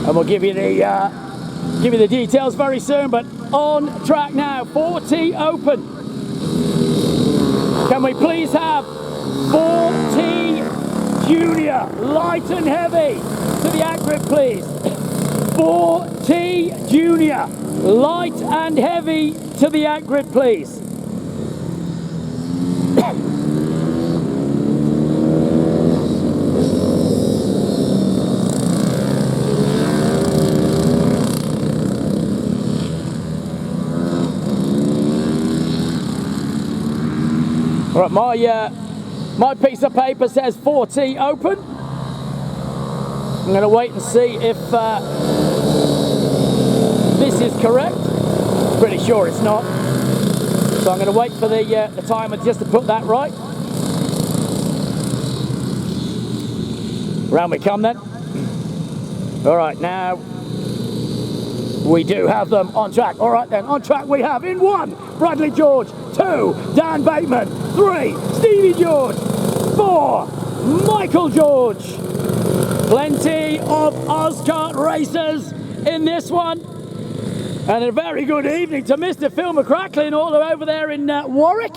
and we'll give you the details very soon. But on track now, 4T Open. Can we please have 4T Junior, light and heavy, to the at-grip, please. 4T Junior, light and heavy, to the at-grip, please. All right, my piece of paper says 4T Open. I'm going to wait and see if this is correct. Pretty sure it's not. So I'm going to wait for the timer just to put that right. Round we come then. All right, now we do have them on track. All right then, on track we have in 1, Bradley George, 2, Dan Bateman, 3, Stevie George, 4, Michael George. Plenty of Oscart racers in this one. And a very good evening to Mr. Phil McCracklin all over there in Warwick.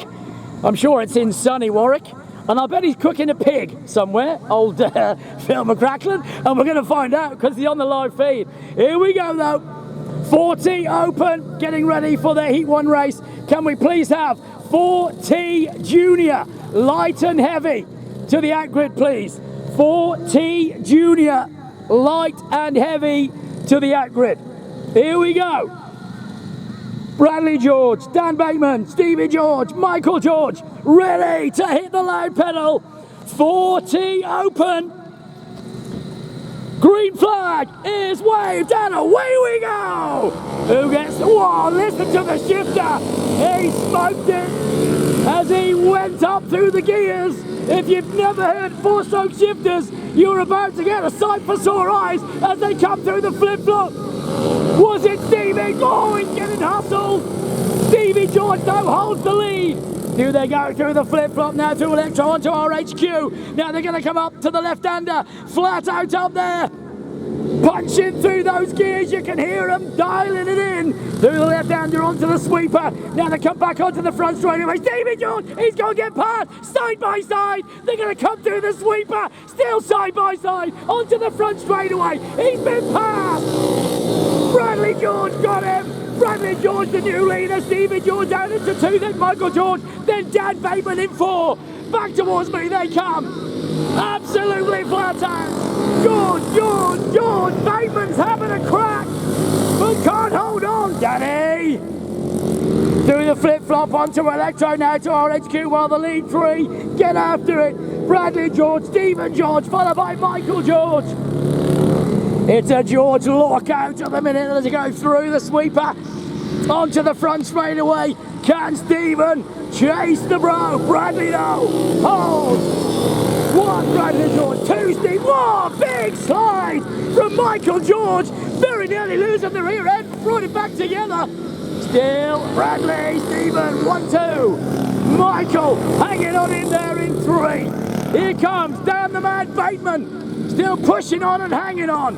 I'm sure it's in sunny Warwick. And I bet he's cooking a pig somewhere, old Phil McCracklin. And we're going to find out because he's on the live feed. Here we go though. 4T Open, getting ready for their Heat 1 race. Can we please have 4T Junior, light and heavy, to the at-grid, please. 4T Junior, light and heavy, to the at-grid. Here we go. Bradley George, Dan Bateman, Stevie George, Michael George, ready to hit the load pedal. 4T Open. Green flag is waved and away we go! Who gets, whoa, listen to the shifter! He smoked it as he went up through the gears. If you've never heard 4-stroke shifters, you're about to get a sight for sore eyes as they come through the flip-flop. Was it Stevie? Oh, he's getting hustled! Stevie George though holds the lead. Do they go through the flip-flop now to Electro onto RHQ? Now they're going to come up to the left-hander, flat out up there. Punching through those gears, you can hear them dialing it in. Through the left-hander onto the sweeper. Now they come back onto the front straightaway. Stevie George, he's going to get past, side by side. They're going to come through the sweeper, still side by side, onto the front straightaway. He's been passed. Bradley George got him. Bradley George, the new leader. Stevie George down into 2, then Michael George, then Dan Bateman in 4. Back towards me they come. Absolutely flat out. George, Bateman's having a crack, but can't hold on. Danny doing the flip-flop onto Electro now to RHQ while the lead 3 get after it. Bradley George, Stephen George, followed by Michael George. It's a George lockout at the minute as he goes through the sweeper onto the front straight away. Can Stephen chase the bro? Bradley though holds. 1 Bradley George, 2 Steve. Oh, big slide from Michael George. Very nearly losing the rear end. Brought it back together. Still Bradley, Stephen, 1, 2. Michael hanging on in there in 3. Here comes Dan the Man Bateman. Still pushing on and hanging on.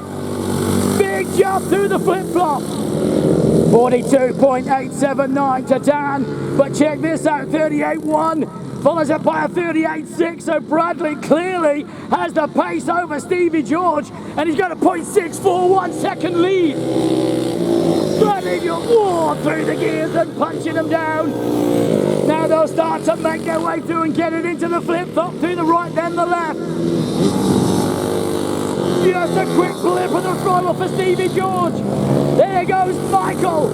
Big jump through the flip-flop. 42.879 to Dan. But check this out, 38.1. Follows up by a 38.6. So Bradley clearly has the pace over Stevie George. And he's got a .641 second lead. Bradley George through the gears and punching them down. Now they'll start to make their way through and get it into the flip-flop through the right, then the left. Just a quick blip of the throttle for Stevie George. There goes Michael.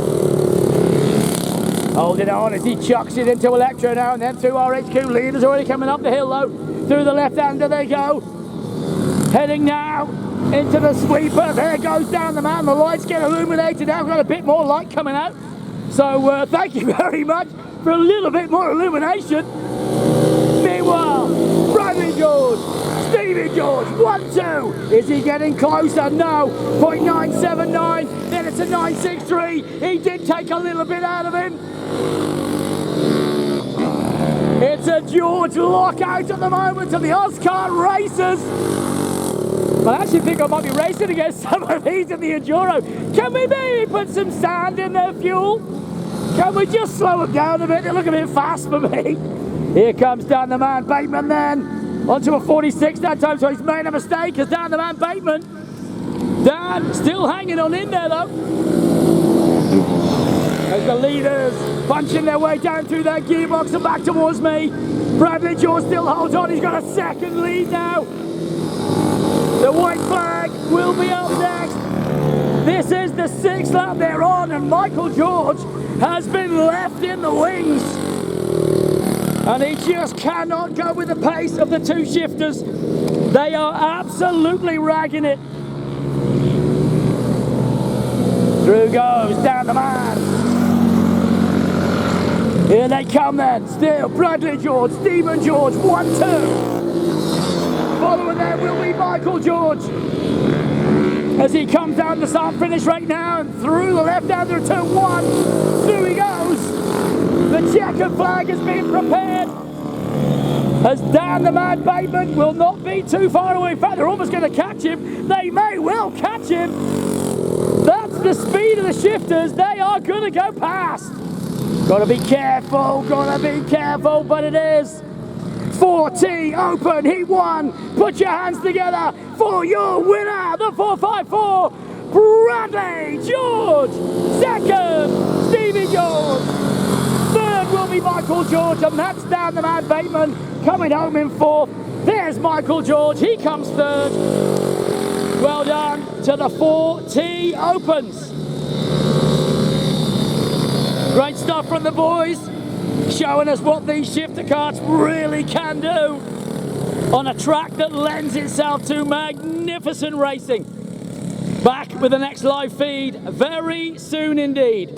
Holding on as he chucks it into Electro now and then through RHQ. Leaders already coming up the hill though. Through the left-hander they go. Heading now into the sweeper. There goes down the man. The lights get illuminated now. We've got a bit more light coming out. So thank you very much for a little bit more illumination. Meanwhile, Bradley George, Stevie George, 1, 2. Is he getting closer? No. .979. Then it's a 963. He did take a little bit out of him. It's a George lockout at the moment of the Oscart racers. I actually think I might be racing against some of these in the Enduro. Can we maybe put some sand in their fuel? Can we just slow them down a bit? They look a bit fast for me. Here comes Dan the Man Bateman then. Onto a 46 that time, so he's made a mistake because Dan the Man Bateman. Dan still hanging on in there though. As the leaders punching their way down through their gearbox and back towards me. Bradley George still holds on, he's got a second lead now. The white flag will be up next. This is the 6th lap they're on, and Michael George has been left in the wings. And he just cannot go with the pace of the two shifters. They are absolutely ragging it. Through goes Dan the Man. Here they come then. Still Bradley George, Stephen George, 1-2. Following there will be Michael George as he comes down the start finish right now and through the left-hander turn 1. Through he goes. The checkered flag has been prepared as Dan the Man Bateman will not be too far away. In fact, they're almost going to catch him. They may well catch him. That's the speed of the shifters. They are going to go past. Gotta be careful, but it is 4T Open Heat 1. Put your hands together for your winner, the 454, Bradley George. Second, Stevie George. Third will be Michael George, and that's Dan the Man Bateman coming home in 4th. There's Michael George, he comes 3rd. Well done to the 4T Opens. Great stuff from the boys, showing us what these shifter karts really can do on a track that lends itself to magnificent racing. Back with the next live feed very soon indeed.